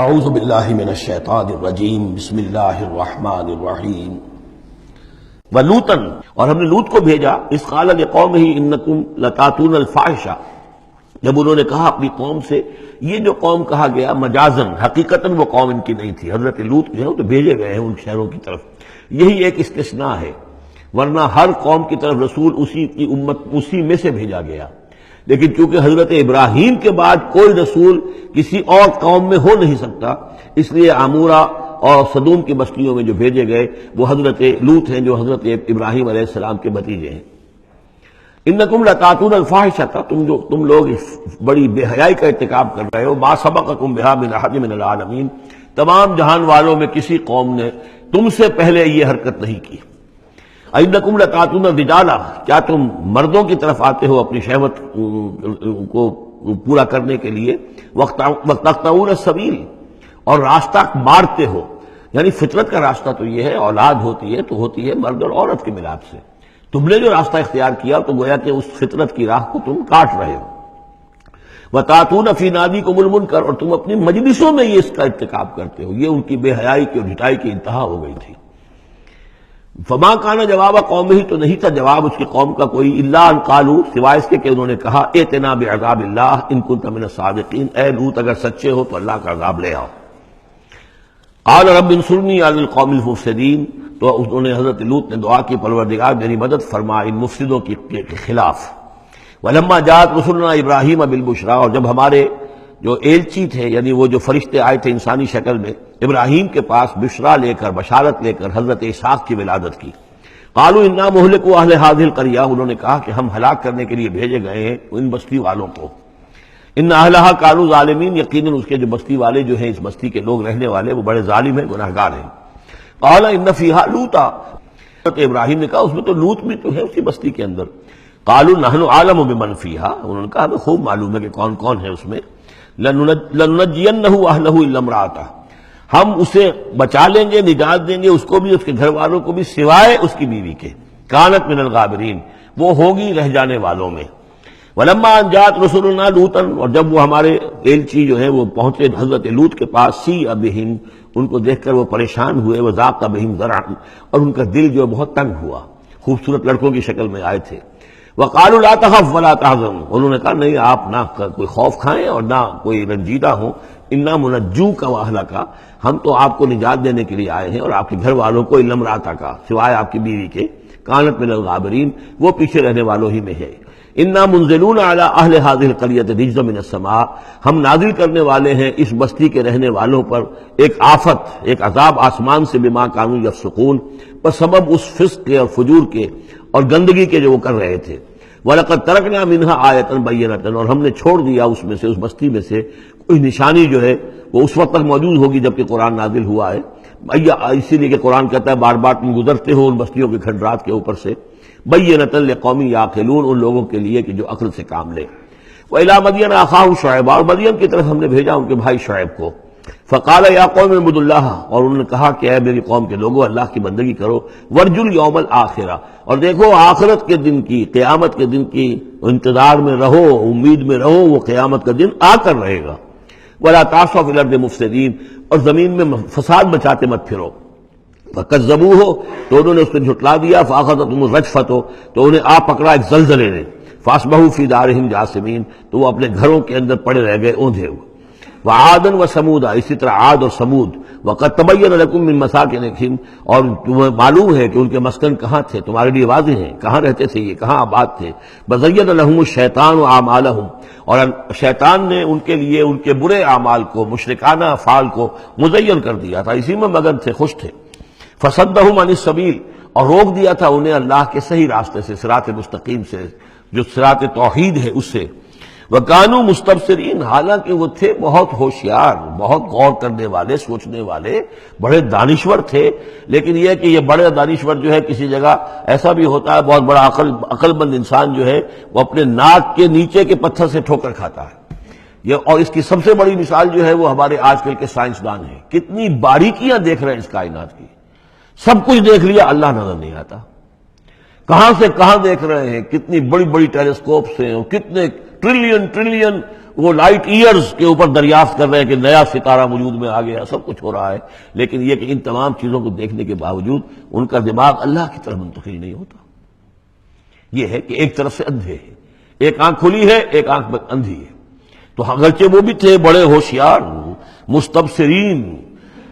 اعوذ باللہ من الشیطان الرجیم بسم اللہ الرحمن الرحیم ولوطا، اور ہم نے لوط کو بھیجا اذ قال لقومہ انکم لتاتون الفاحشہ، جب انہوں نے کہا اپنی قوم سے، یہ جو قوم کہا گیا مجازن، حقیقتاً وہ قوم ان کی نہیں تھی، حضرت لوط جو ہے وہ تو بھیجے گئے ہیں ان شہروں کی طرف، یہی ایک استثناء ہے، ورنہ ہر قوم کی طرف رسول اسی کی امت اسی میں سے بھیجا گیا، لیکن چونکہ حضرت ابراہیم کے بعد کوئی رسول کسی اور قوم میں ہو نہیں سکتا، اس لیے عمورہ اور صدوم کی بستیوں میں جو بھیجے گئے وہ حضرت لوط ہیں جو حضرت ابراہیم علیہ السلام کے بھتیجے ہیں۔ انکم لتاتون الفاحشۃ، تم لوگ بڑی بے حیائی کا ارتکاب کر رہے ہو، ما سبقکم بہا من احد من العالمین، تمام جہان والوں میں کسی قوم نے تم سے پہلے یہ حرکت نہیں کی۔ انکم لتاتون الرجال، کیا تم مردوں کی طرف آتے ہو اپنی شہوت کو پورا کرنے کے لیے، وتقطعون السبیل، اور راستہ مارتے ہو، یعنی فطرت کا راستہ تو یہ ہے، اولاد ہوتی ہے تو ہوتی ہے مرد اور عورت کے ملاپ سے، تم نے جو راستہ اختیار کیا تو گویا کہ اس فطرت کی راہ کو تم کاٹ رہے ہو۔ وتاتون فی نادیکم المنکر، اور تم اپنی مجلسوں میں یہ اس کا ارتکاب کرتے ہو، یہ ان کی بے حیائی کی اور ڈھٹائی کی انتہا ہو گئی تھی۔ فما کان جواب قومہ، تو نہیں تھا جواب اس کی قوم کا کوئی، الا ان قالوا، سوائے اس کے کہ انہوں نے کہا ائتنا بعذاب اللہ ان کنت من الصادقین، اے لوط اگر سچے ہو تو اللہ کا عذاب لے آؤ۔ قال رب انصرنی علی القوم المفسدین، تو انہوں نے حضرت لوط نے دعا کی پروردگار میری مدد فرما ان مفسدوں کے خلاف۔ ولما جاءت رسلنا ابراہیم بالبشری، اور جب ہمارے جو ایلچی تھے یعنی وہ جو فرشتے آئے تھے انسانی شکل میں ابراہیم کے پاس بشرا لے کر، بشارت لے کر حضرت اسحاق کی ولادت کی، قالوا انا مہلکو اہل هذه القریہ، انہوں نے کہا کہ ہم ہلاک کرنے کے لیے بھیجے گئے ہیں ان بستی والوں کو، ان اہلھا کانوا ظالمین، یقیناً اس کے جو بستی والے جو ہیں، اس بستی کے لوگ رہنے والے وہ بڑے ظالم ہیں، گناہگار ہیں۔ قال ان فیہا لوطا، حضرت ابراہیم نے کہا اس میں تو لوط بھی تو ہے اسی بستی کے اندر۔ قالوا نحن اعلم بمن فیہا، انہوں نے کہا ہمیں خوب معلوم ہے کہ کون کون ہے اس میں۔ لننجینہ اہلہ الا امرأتہ، ہم اسے بچا لیں گے، نجات دیں گے اس کو بھی، اس کے گھر والوں کو بھی، سوائے اس کی بیوی کے، کانت من الغابرین، وہ ہوگی رہ جانے والوں میں۔ ولما ان جاءت رسلنا لوطا، اور جب وہ ہمارے ایلچی جو ہے وہ پہنچے حضرت لوط کے پاس، سیء بہم، ان کو دیکھ کر وہ پریشان ہوئے، وضاق بہم ذرعا، اور ان کا دل جو بہت تنگ ہوا، خوبصورت لڑکوں کی شکل میں آئے تھے۔ وقالوا لا تخف ولا تحزن، انہوں نے کہا نہیں آپ نہ کوئی خوف کھائیں اور نہ کوئی رنجیدہ ہوں، انا منجوک واہلک، ہم تو آپ کو نجات دینے کے لیے آئے ہیں اور آپ کے گھر والوں کو، الا امرأتک، سوائے آپ کی بیوی کے، کانت من الغابرین، وہ پیچھے رہنے والوں ہی میں ہے۔ انا منزلون علی اہل هذه القریۃ رجزا من السماء، ہم نازل کرنے والے ہیں اس بستی کے رہنے والوں پر ایک آفت، ایک عذاب آسمان سے، بما کانوا یفسقون، پر سبب اس فسق کے اور فجور کے اور گندگی کے جو وہ کر رہے تھے۔ وَلَقَدْ تَرَكْنَا مِنْهَا آیَةً بَيِّنَةً، اور ہم نے چھوڑ دیا اس میں سے، اس بستی میں سے کوئی نشانی جو ہے وہ اس وقت تک موجود ہوگی جب کہ قرآن نازل ہوا ہے، اسی لیے کہ قرآن کہتا ہے بار بار تم گزرتے ہو ان بستیوں کے کھنڈرات کے اوپر سے، بَيِّنَةً لِقَوْمٍ يَعْقِلُونَ، ان لوگوں کے لیے کہ جو عقل سے کام لے۔ وَإِلَىٰ مَدْيَنَ أَخَاهُمْ شُعَيْبًا، اور مدین کی طرف ہم نے بھیجا ان کے بھائی شعیب کو، فقال یا قوم اعبدوا اللہ، اور انہوں نے کہا کہ اے میری قوم کے لوگوں اللہ کی بندگی کرو، وارجوا الیوم الآخرہ، اور دیکھو آخرت کے دن کی، قیامت کے دن کی انتظار میں رہو، امید میں رہو، وہ قیامت کا دن آ کر رہے گا۔ ولا تعثوا فی الارض مفسدین، اور زمین میں فساد مچاتے مت پھرو۔ فکذبوہ، تو انہوں نے اس کو جھٹلا دیا، فاخذتہم الرجفۃ، تو انہیں آ پکڑا ایک زلزلے نے، فاصبحوا فی دارہم جاثمین، تو وہ اپنے گھروں کے اندر پڑے رہ گئے اوندھے ہوئے۔ وعادا وثمودا، اسی طرح عاد اور سمود، وقد تبین لکم من مساکنہم، اور تمہیں معلوم ہے کہ ان کے مسکن کہاں تھے، تمہارے لیے واضح ہیں کہاں رہتے تھے، یہ کہاں آباد تھے۔ بزین لہم الشیطان اعمالہم، اور شیطان نے ان کے لیے ان کے برے اعمال کو، مشرکانہ افعال کو مزین کر دیا تھا، اسی میں مگن تھے، خوش تھے۔ فصدہم عن السبیل، اور روک دیا تھا انہیں اللہ کے صحیح راستے سے، صراط مستقیم سے، جو صراط توحید ہے اس سے۔ وَكَانُوا مُسْتَبْصِرِينَ، حالانکہ وہ تھے بہت ہوشیار، بہت غور کرنے والے، سوچنے والے، بڑے دانشور تھے، لیکن یہ کہ یہ بڑے دانشور جو ہے کسی جگہ ایسا بھی ہوتا ہے، بہت بڑا عقل مند انسان جو ہے وہ اپنے ناک کے نیچے کے پتھر سے ٹھوکر کھاتا ہے۔ یہ اور اس کی سب سے بڑی مثال جو ہے وہ ہمارے آج کل کے سائنسدان ہیں، کتنی باریکیاں دیکھ رہے ہیں اس کائنات کی، سب کچھ دیکھ لیا، اللہ نظر نہیں آتا، کہاں سے کہاں دیکھ رہے ہیں، کتنی بڑی بڑی ٹیلیسکوپس ہیں اور کتنے ٹریلین وہ لائٹ ایئرز کے اوپر دریافت کر رہے ہیں کہ نیا ستارہ وجود میں آ گیا، سب کچھ ہو رہا ہے، لیکن یہ کہ ان تمام چیزوں کو دیکھنے کے باوجود ان کا دماغ اللہ کی طرف منتقل نہیں ہوتا۔ یہ ہے کہ ایک طرف سے اندھے ہیں، ایک آنکھ کھلی ہے، ایک آنکھ اندھی ہے۔ تو اگرچہ وہ بھی تھے بڑے ہوشیار، مستبصرین،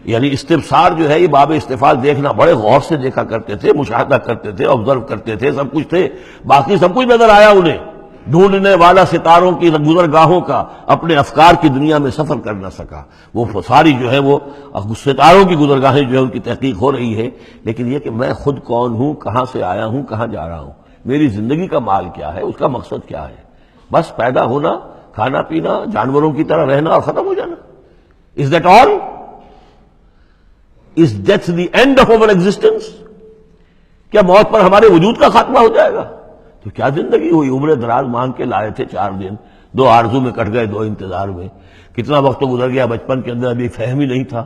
یعنی استبصار جو ہے یہ باب استفال، دیکھنا بڑے غور سے دیکھا کرتے تھے، مشاہدہ کرتے تھے، آبزرو کرتے تھے، سب کچھ تھے، باقی سب کچھ نظر آیا انہیں۔ ڈھونڈنے والا ستاروں کی گزرگاہوں کا اپنے افکار کی دنیا میں سفر کر نہ سکا، وہ ساری جو ہے وہ ستاروں کی گزرگاہیں جو ہے ان کی تحقیق ہو رہی ہے، لیکن یہ کہ میں خود کون ہوں، کہاں سے آیا ہوں، کہاں جا رہا ہوں، میری زندگی کا مال کیا ہے، اس کا مقصد کیا ہے؟ بس پیدا ہونا، کھانا پینا، جانوروں کی طرح رہنا اور ختم ہو جانا۔ Is that all? Is death the end of our existence? کیا موت پر ہمارے وجود کا خاتمہ ہو جائے گا؟ تو کیا زندگی ہوئی؟ عمر دراز مانگ کے لائے تھے 4 دن، 2 آرزو میں کٹ گئے، 2 انتظار میں، کتنا وقت تو گزر گیا، بچپن کے اندر ابھی فہم ہی نہیں تھا،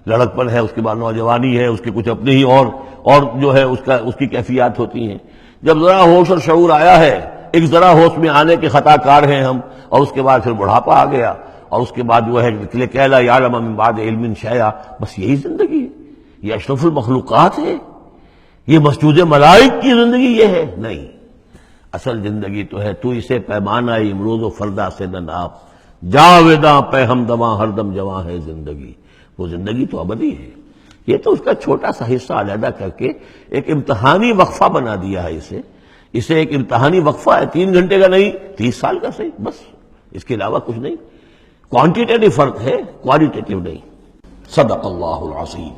لڑکپن ہے، اس کے بعد نوجوانی ہے، اس کے کچھ اپنے ہی اور جو ہے اس کی کیفیات ہوتی ہیں۔ جب ذرا ہوش اور شعور آیا ہے، ایک ذرا ہوش میں آنے کے خطا کار ہیں ہم، اور اس کے بعد پھر بڑھاپا آ گیا، اور اس کے بعد جو ہے کہ لا یعلم من بعد علم شیئا، بس یہی زندگی ہے؟ یہ اشرف المخلوقات ہے؟ یہ مسجود ملائک کی زندگی یہ ہے؟ نہیں، اصل زندگی تو ہے تو اسے پیمانہ امروز و فردا سے نہ ناپ، جاویداں پہ ہمدماں ہر دم جواں ہے زندگی، وہ زندگی تو ابدی ہے۔ یہ تو اس کا چھوٹا سا حصہ علیحدہ کر کے ایک امتحانی وقفہ بنا دیا ہے، اسے ایک امتحانی وقفہ ہے، 3 گھنٹے کا نہیں، 30 سال کا صحیح، بس اس کے علاوہ کچھ نہیں۔ کوانٹیٹیو فرق ہے، کوالٹیٹیو نہیں۔ صدق اللہ العظیم۔